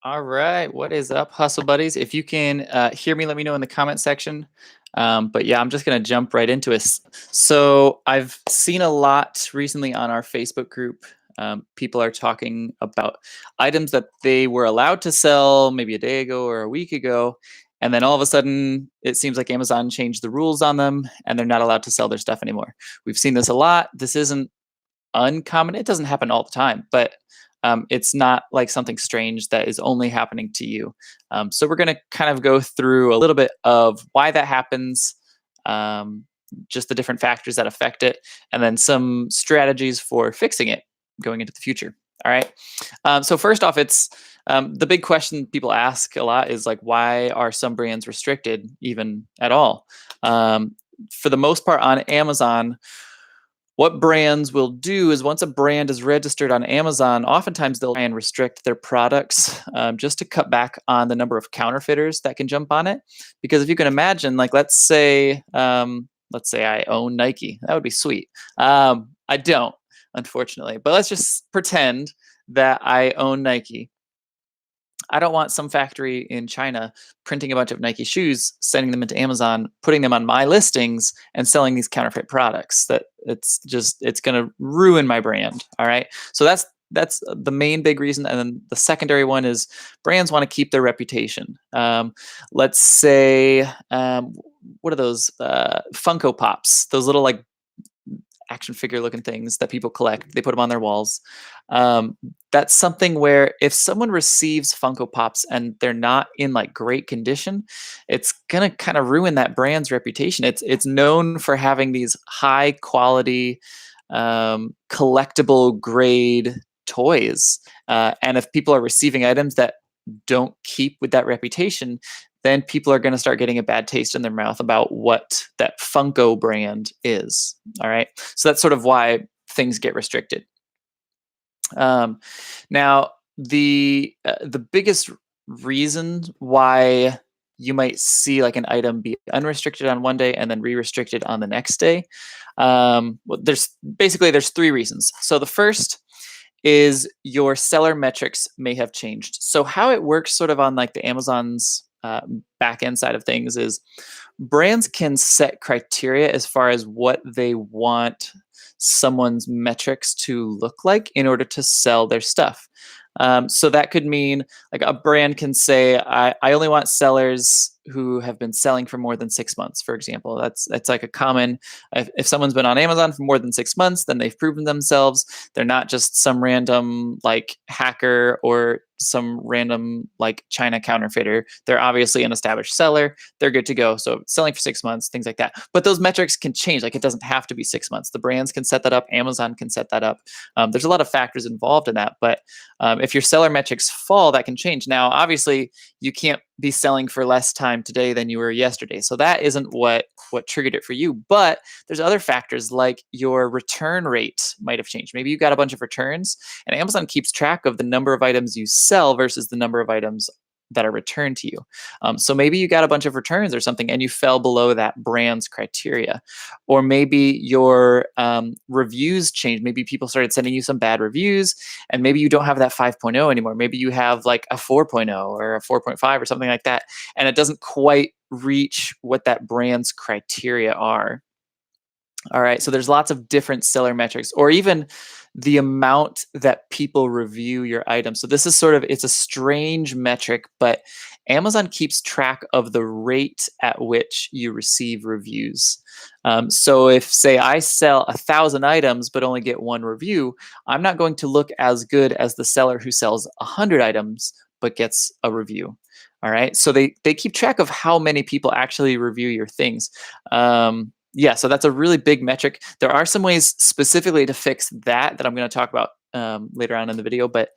All right, what is up, hustle buddies? If you can hear me, let me know in the comment section. But yeah, I'm just gonna jump right into it. So I've seen a lot recently on our Facebook group. People are talking about items that they were allowed to sell maybe a day ago or a week ago, and then all of a sudden it seems like Amazon changed the rules on them, and they're not allowed to sell their stuff anymore. We've seen this a lot. This isn't uncommon. It doesn't happen all the time, but it's not like something strange that is only happening to you. So we're going to kind of go through a little bit of why that happens, um, just the different factors that affect it, and then some strategies for fixing it going into the future. All right. So first off, it's the big question people ask a lot is like, why are some brands restricted even at all? For the most part, on Amazon, what brands will do is once a brand is registered on Amazon, oftentimes they'll try and restrict their products just to cut back on the number of counterfeiters that can jump on it. Because if you can imagine, like let's say I own Nike, that would be sweet. I don't, unfortunately, but let's just pretend that I own Nike. I don't want some factory in China printing a bunch of Nike shoes, sending them into Amazon, putting them on my listings, and selling these counterfeit products. That it's going to ruin my brand. All right, so that's the main big reason, and then the secondary one is brands want to keep their reputation. Let's say, what are those Funko Pops? Those little like action figure looking things that people collect. They put them on their walls. Um, that's something where if someone receives Funko Pops and they're not in like great condition, it's gonna kind of ruin that brand's reputation. It's known for having these high quality, collectible grade toys, and if people are receiving items that don't keep with that reputation, then people are going to start getting a bad taste in their mouth about what that Funko brand is. All right. So that's sort of why things get restricted. Now, the biggest reason why you might see like an item be unrestricted on one day and then re-restricted on the next day. Well, there's three reasons. So the first is your seller metrics may have changed. So how it works sort of on like the Amazon's back end side of things is brands can set criteria as far as what they want someone's metrics to look like in order to sell their stuff. So that could mean like a brand can say, I only want sellers who have been selling for more than 6 months, for example. That's like a common, if someone's been on Amazon for more than 6 months, then they've proven themselves. They're not just some random like hacker or some random like China counterfeiter. They're obviously an established seller. They're good to go. So selling for 6 months, things like that. But those metrics can change. Like it doesn't have to be 6 months. The brands can set that up. Amazon can set that up. There's a lot of factors involved in that. But if your seller metrics fall, that can change. Now, obviously, you can't be selling for less time today than you were yesterday. So that isn't what triggered it for you. But there's other factors like your return rate might have changed. Maybe you got a bunch of returns, and Amazon keeps track of the number of items you sell versus the number of items that are returned to you. So maybe you got a bunch of returns or something and you fell below that brand's criteria. Or maybe your reviews changed. Maybe people started sending you some bad reviews and maybe you don't have that 5.0 anymore. Maybe you have like a 4.0 or a 4.5 or something like that. And it doesn't quite reach what that brand's criteria are. All right. So there's lots of different seller metrics, or even the amount that people review your item. So this is sort of, it's a strange metric, but Amazon keeps track of the rate at which you receive reviews. So if, say, I sell 1,000 items but only get one review, I'm not going to look as good as the seller who sells 100 items but gets a review. All right. So they keep track of how many people actually review your things. Yeah, so that's a really big metric. There are some ways specifically to fix that I'm going to talk about later on in the video. But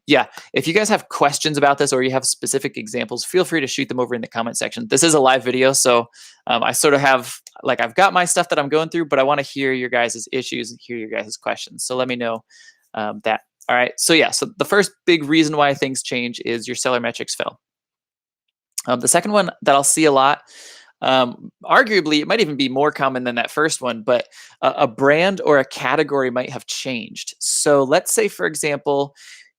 yeah, if you guys have questions about this or you have specific examples, feel free to shoot them over in the comment section. This is a live video, so I sort of have, like, I've got my stuff that I'm going through, but I want to hear your guys' issues and hear your guys' questions. So let me know that. All right, so yeah, so the first big reason why things change is your seller metrics fell. The second one that I'll see a lot, arguably, it might even be more common than that first one, but a brand or a category might have changed. So let's say, for example,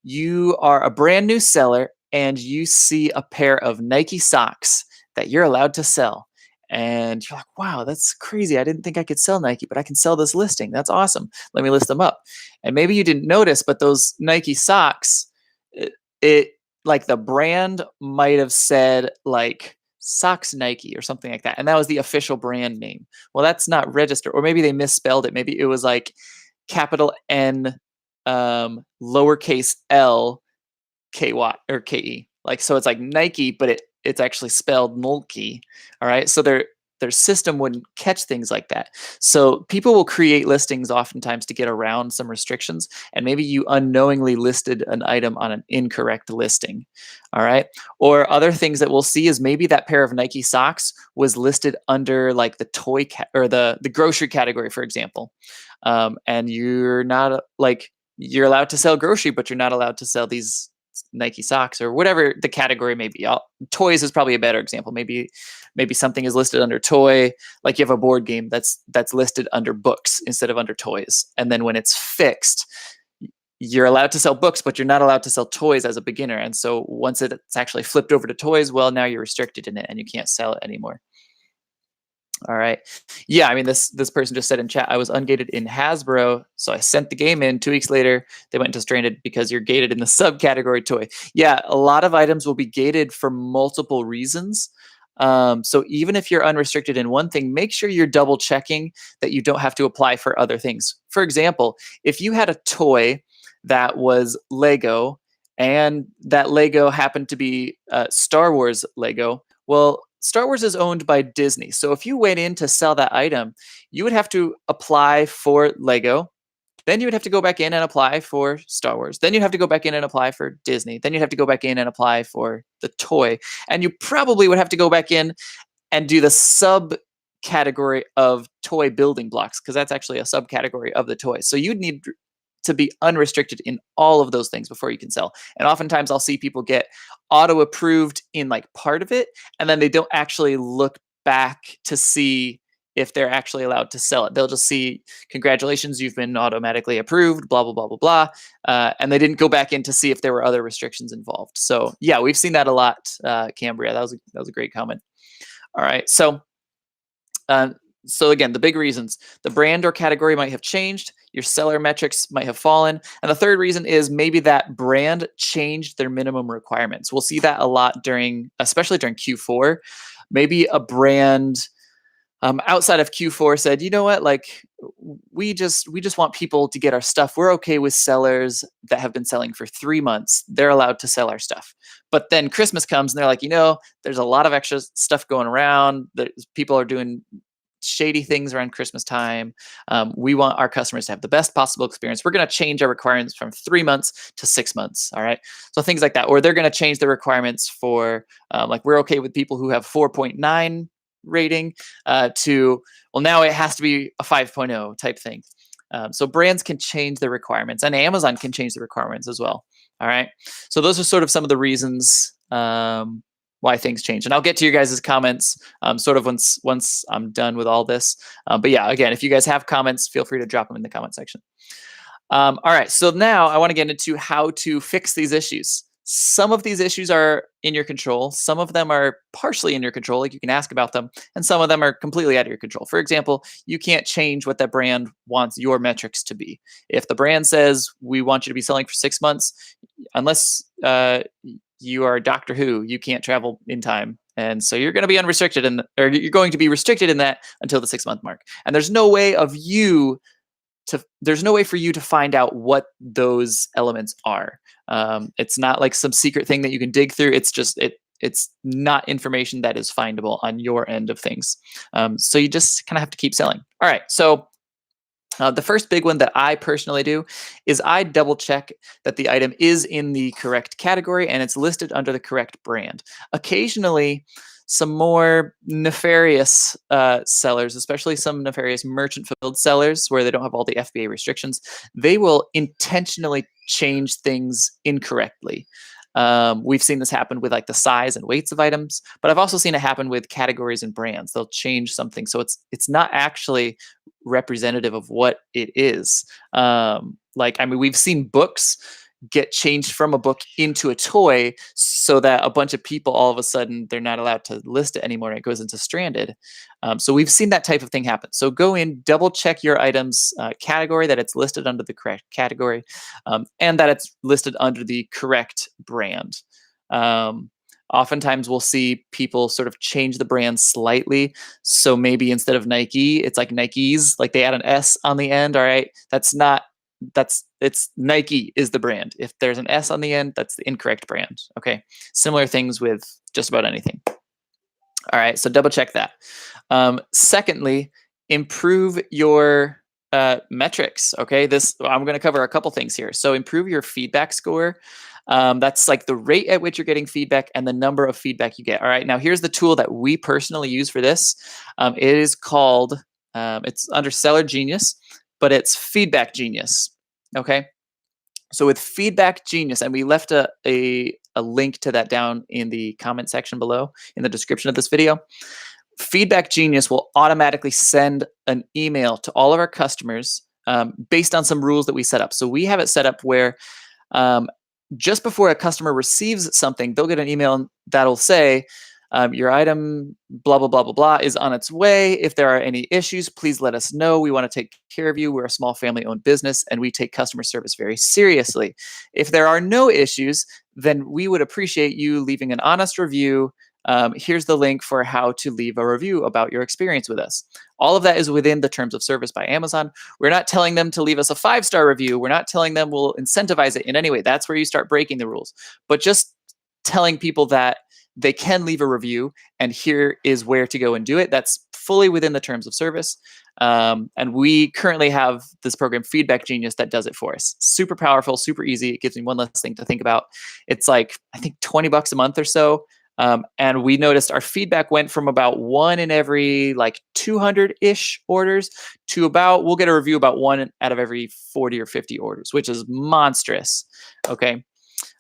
you are a brand new seller and you see a pair of Nike socks that you're allowed to sell. And you're like, wow, that's crazy. I didn't think I could sell Nike, but I can sell this listing. That's awesome. Let me list them up. And maybe you didn't notice, but those Nike socks, it like the brand might have said like Socks Nike or something like that. And that was the official brand name. Well, that's not registered. Or maybe they misspelled it. Maybe it was like capital N, lowercase L, KY or KE. Like, so it's like Nike, but it's actually spelled Nolke. All right. So their system wouldn't catch things like that. So people will create listings oftentimes to get around some restrictions. And maybe you unknowingly listed an item on an incorrect listing. All right. Or other things that we'll see is maybe that pair of Nike socks was listed under like the toy or the grocery category, for example. And you're not like, you're allowed to sell grocery, but you're not allowed to sell these Nike socks or whatever the category may be. Toys is probably a better example. Maybe something is listed under toy, like you have a board game that's listed under books instead of under toys. And then when it's fixed, you're allowed to sell books, but you're not allowed to sell toys as a beginner. And so once it's actually flipped over to toys, well, now you're restricted in it and you can't sell it anymore. All right. Yeah, I mean, this person just said in chat, I was ungated in Hasbro, so I sent the game in. 2 weeks later, they went into stranded because you're gated in the subcategory toy. Yeah, a lot of items will be gated for multiple reasons. So even if you're unrestricted in one thing, make sure you're double checking that you don't have to apply for other things. For example, if you had a toy that was Lego and that Lego happened to be Star Wars Lego, well, Star Wars is owned by Disney. So if you went in to sell that item, you would have to apply for Lego. Then you would have to go back in and apply for Star Wars. Then you'd have to go back in and apply for Disney. Then you'd have to go back in and apply for the toy. And you probably would have to go back in and do the subcategory of toy building blocks, because that's actually a subcategory of the toy. So you'd need to be unrestricted in all of those things before you can sell. And oftentimes I'll see people get auto approved in like part of it, and then they don't actually look back to see if they're actually allowed to sell it. They'll just see, congratulations, you've been automatically approved, blah, blah, blah, blah, blah. And they didn't go back in to see if there were other restrictions involved. So yeah, we've seen that a lot, Cambria. That was a great comment. All right. So again, the big reasons: the brand or category might have changed, your seller metrics might have fallen, and the third reason is maybe that brand changed their minimum requirements. We'll see that a lot especially during Q4. Maybe a brand outside of Q4 said, you know what, like we just want people to get our stuff. We're okay with sellers that have been selling for 3 months. They're allowed to sell our stuff. But then Christmas comes and they're like, there's a lot of extra stuff going around. People are doing shady things around Christmas time. We want our customers to have the best possible experience. We're going to change our requirements from 3 months to 6 months. All right. So things like that. Or they're going to change the requirements for like, we're okay with people who have 4.9 rating to, well, now it has to be a 5.0 type thing. So brands can change the requirements, and Amazon can change the requirements as well. All right. So those are sort of some of the reasons why things change. And I'll get to your guys' comments sort of once I'm done with all this. But yeah, again, if you guys have comments, feel free to drop them in the comment section. All right. So now I want to get into how to fix these issues. Some of these issues are in your control. Some of them are partially in your control, like you can ask about them, and some of them are completely out of your control. For example, you can't change what that brand wants your metrics to be. If the brand says, we want you to be selling for 6 months, unless you are Doctor Who, you can't travel in time. And so you're going to be unrestricted, or you're going to be restricted in that until the 6 month mark. And there's no way for you to find out what those elements are. It's not like some secret thing that you can dig through. It's just it's not information that is findable on your end of things. So you just kind of have to keep selling. All right. So the first big one that I personally do is I double check that the item is in the correct category and it's listed under the correct brand. Occasionally, some more nefarious sellers, especially some nefarious merchant-fulfilled sellers where they don't have all the FBA restrictions, they will intentionally change things incorrectly. We've seen this happen with like the size and weights of items, but I've also seen it happen with categories and brands. They'll change something, so it's not actually representative of what it is. Like, I mean, we've seen books get changed from a book into a toy so that a bunch of people all of a sudden they're not allowed to list it anymore and it goes into stranded. So we've seen that type of thing happen. So go in, double check your item's category, that it's listed under the correct category, and that it's listed under the correct brand. Oftentimes we'll see people sort of change the brand slightly. So maybe instead of Nike, it's like Nikes, like they add an S on the end. All right. It's Nike is the brand. If there's an S on the end, that's the incorrect brand. Okay. Similar things with just about anything. All right. So double check that. Secondly, improve your metrics. Okay. I'm going to cover a couple things here. So improve your feedback score. That's like the rate at which you're getting feedback and the number of feedback you get. All right. Now here's the tool that we personally use for this. It is called, it's under Seller Genius, but it's Feedback Genius. Okay. So with Feedback Genius, and we left a link to that down in the comment section below in the description of this video. Feedback Genius will automatically send an email to all of our customers based on some rules that we set up. So we have it set up where just before a customer receives something, they'll get an email that'll say, your item, blah, blah, blah, blah, blah, is on its way. If there are any issues, please let us know. We want to take care of you. We're a small family-owned business, and we take customer service very seriously. If there are no issues, then we would appreciate you leaving an honest review. Here's the link for how to leave a review about your experience with us. All of that is within the terms of service by Amazon. We're not telling them to leave us a 5-star review. We're not telling them we'll incentivize it in any way. That's where you start breaking the rules. But just telling people that they can leave a review and here is where to go and do it. That's fully within the terms of service. And we currently have this program, Feedback Genius, that does it for us. Super powerful, super easy. It gives me one less thing to think about. It's like, I think $20 a month or so. And we noticed our feedback went from about 1 in every like 200-ish orders to about, we'll get a review about 1 out of every 40 or 50 orders, which is monstrous. Okay.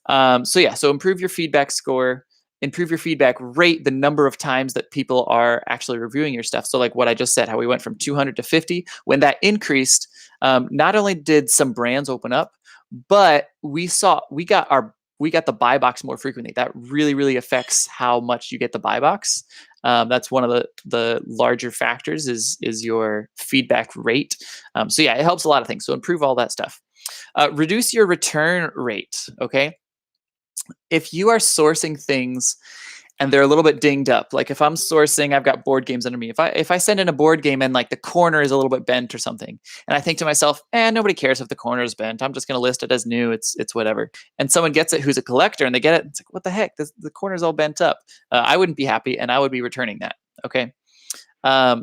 So improve your feedback score, improve your feedback rate, the number of times that people are actually reviewing your stuff. So like what I just said, how we went from 200 to 50, when that increased, not only did some brands open up, but we got the buy box more frequently. That really, really affects how much you get the buy box. That's one of the larger factors is your feedback rate. So yeah, it helps a lot of things. So improve all that stuff. Reduce your return rate, okay? If you are sourcing things and they're a little bit dinged up, like if I'm sourcing, I've got board games under me. If I send in a board game and like the corner is a little bit bent or something, and I think to myself, nobody cares if the corner is bent. I'm just going to list it as new. It's whatever. And someone gets it who's a collector and they get it. It's like, what the heck? The corner's all bent up. I wouldn't be happy and I would be returning that. Okay.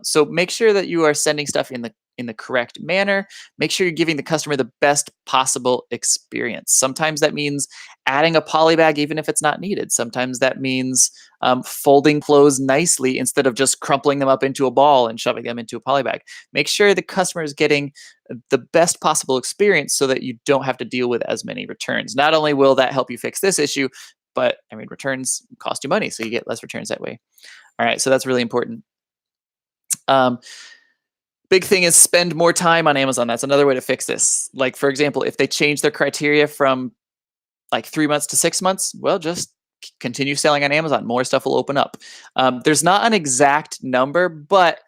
So make sure that you are sending stuff in the correct manner. Make sure you're giving the customer the best possible experience. Sometimes that means adding a poly bag even if it's not needed. Sometimes that means folding clothes nicely instead of just crumpling them up into a ball and shoving them into a poly bag. Make sure the customer is getting the best possible experience so that you don't have to deal with as many returns. Not only will that help you fix this issue, but I mean, returns cost you money, so you get less returns that way. All right, so that's really important. Big thing is spend more time on Amazon. That's another way to fix this. Like, for example, if they change their criteria from like 3 months to 6 months, well, just continue selling on Amazon. More stuff will open up. There's not an exact number, but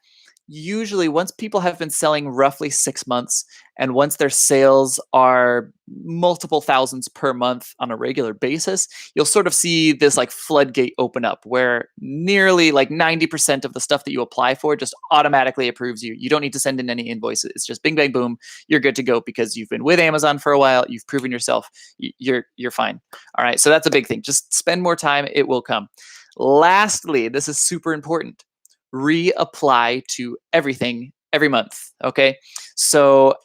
usually once people have been selling roughly 6 months and once their sales are multiple thousands per month on a regular basis, you'll sort of see this like floodgate open up where nearly like 90% of the stuff that you apply for just automatically approves you. You don't need to send in any invoices. It's just bing, bang, boom. You're good to go because you've been with Amazon for a while. You've proven yourself. You're fine. All right. So that's a big thing. Just spend more time. It will come. Lastly, this is super important. Reapply to everything every month. Okay. So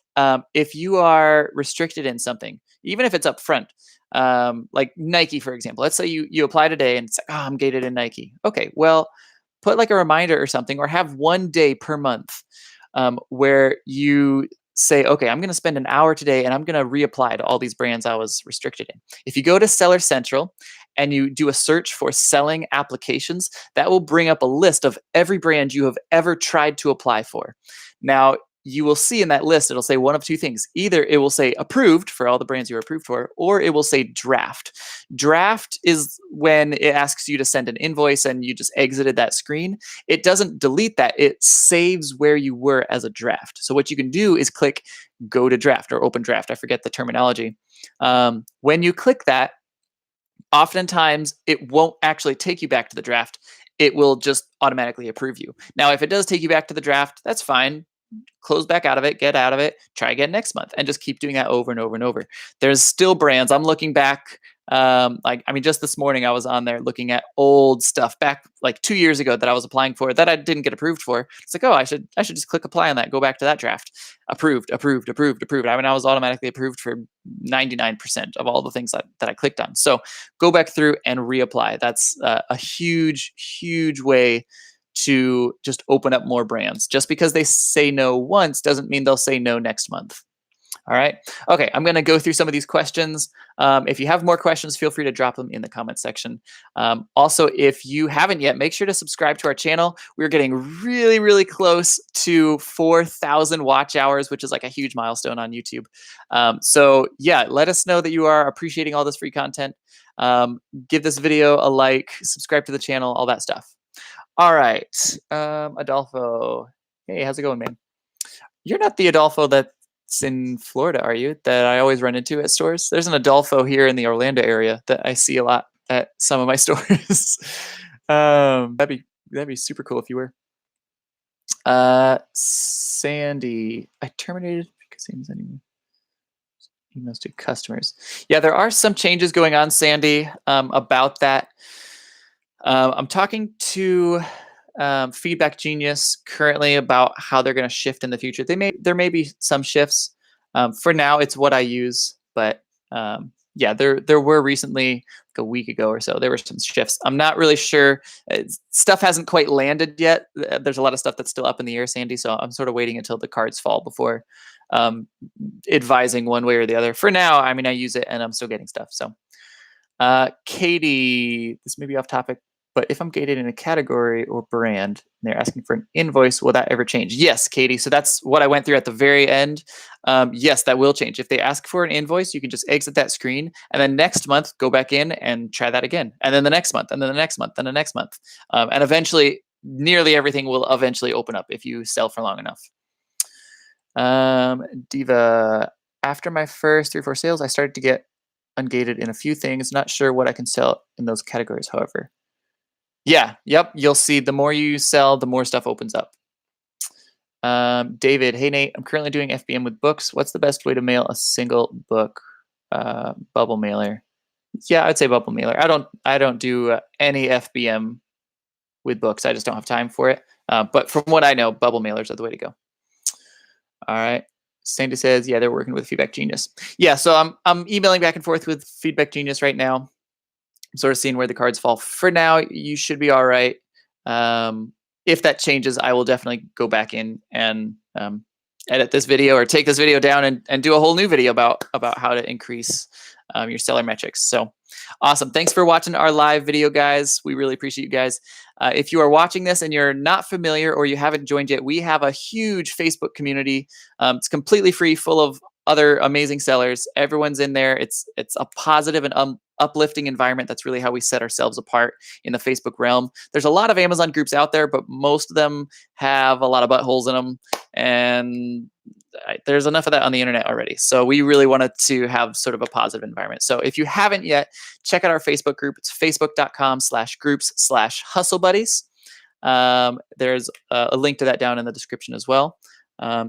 if you are restricted in something, even if it's up front, like Nike, for example, let's say you apply today and it's like, I'm gated in Nike. Okay. Well, put like a reminder or something, or have 1 day per month where you say, okay, I'm going to spend an hour today and I'm going to reapply to all these brands I was restricted in. If you go to Seller Central and you do a search for selling applications, that will bring up a list of every brand you have ever tried to apply for. Now, you will see in that list, it'll say one of two things. Either it will say approved for all the brands you were approved for, or it will say draft. Draft is when it asks you to send an invoice and you just exited that screen. It doesn't delete that. It saves where you were as a draft. So what you can do is click go to draft or open draft. I forget the terminology. When you click that, oftentimes it won't actually take you back to the draft. It will just automatically approve you. Now, if it does take you back to the draft, that's fine. Close back out of it, get out of it, try again next month, and just keep doing that over and over and over. There's still brands. I'm looking back, just this morning I was on there looking at old stuff back like 2 years ago that I was applying for that I didn't get approved for. It's like, oh, I should just click apply on that, go back to that draft. Approved, approved, approved, approved. I mean, I was automatically approved for 99% of all the things that I clicked on. So go back through and reapply. That's a huge, huge way to just open up more brands. Just because they say no once doesn't mean they'll say no next month. All right. Okay. I'm going to go through some of these questions. If you have more questions, feel free to drop them in the comment section. Also, if you haven't yet, make sure to subscribe to our channel. We're getting really, really close to 4,000 watch hours, which is like a huge milestone on YouTube. So yeah, let us know that you are appreciating all this free content. Give this video a like, subscribe to the channel, all that stuff. All right, Adolfo. Hey, how's it going, man? You're not the Adolfo that's in Florida, are you? That I always run into at stores? There's an Adolfo here in the Orlando area that I see a lot at some of my stores. That'd be super cool if you were. Sandy, I terminated because he was anyway. Emails to customers. Yeah, there are some changes going on, Sandy, about that. I'm talking to Feedback Genius currently about how they're going to shift in the future. There may be some shifts. For now, it's what I use, but yeah, there were recently, like a week ago or so, there were some shifts. I'm not really sure. Stuff hasn't quite landed yet. There's a lot of stuff that's still up in the air, Sandy. So I'm sort of waiting until the cards fall before advising one way or the other. For now, I mean, I use it and I'm still getting stuff. So Katie, this may be off topic, but if I'm gated in a category or brand and they're asking for an invoice, will that ever change? Yes, Katie. So that's what I went through at the very end. Yes, that will change. If they ask for an invoice, you can just exit that screen and then next month, go back in and try that again. And then the next month, and then the next month, and the next month. And eventually, nearly everything will eventually open up if you sell for long enough. Diva, after my first 3 or 4 sales, I started to get ungated in a few things. Not sure what I can sell in those categories, however. Yeah, yep. You'll see the more you sell, the more stuff opens up. David, hey Nate, I'm currently doing FBM with books. What's the best way to mail a single book? Bubble mailer. Yeah, I'd say bubble mailer. I don't do any FBM with books. I just don't have time for it. But from what I know, bubble mailers are the way to go. All right. Sandy says, yeah, they're working with Feedback Genius. Yeah, so I'm emailing back and forth with Feedback Genius right now. I'm sort of seeing where the cards fall. For now, you should be all right. If that changes, I will definitely go back in and edit this video or take this video down and do a whole new video about how to increase your seller metrics. So awesome. Thanks for watching our live video, guys. We really appreciate you guys. If you are watching this and you're not familiar or you haven't joined yet, we have a huge Facebook community. It's completely free, full of other amazing sellers. Everyone's in there. It's a positive and uplifting environment. That's really how we set ourselves apart in the Facebook realm. There's a lot of Amazon groups out there, but most of them have a lot of buttholes in them. And there's enough of that on the internet already. So we really wanted to have sort of a positive environment. So if you haven't yet, check out our Facebook group. It's facebook.com/groups/hustlebuddies. There's a link to that down in the description as well.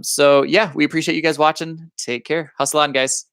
So yeah, we appreciate you guys watching. Take care. Hustle on, guys.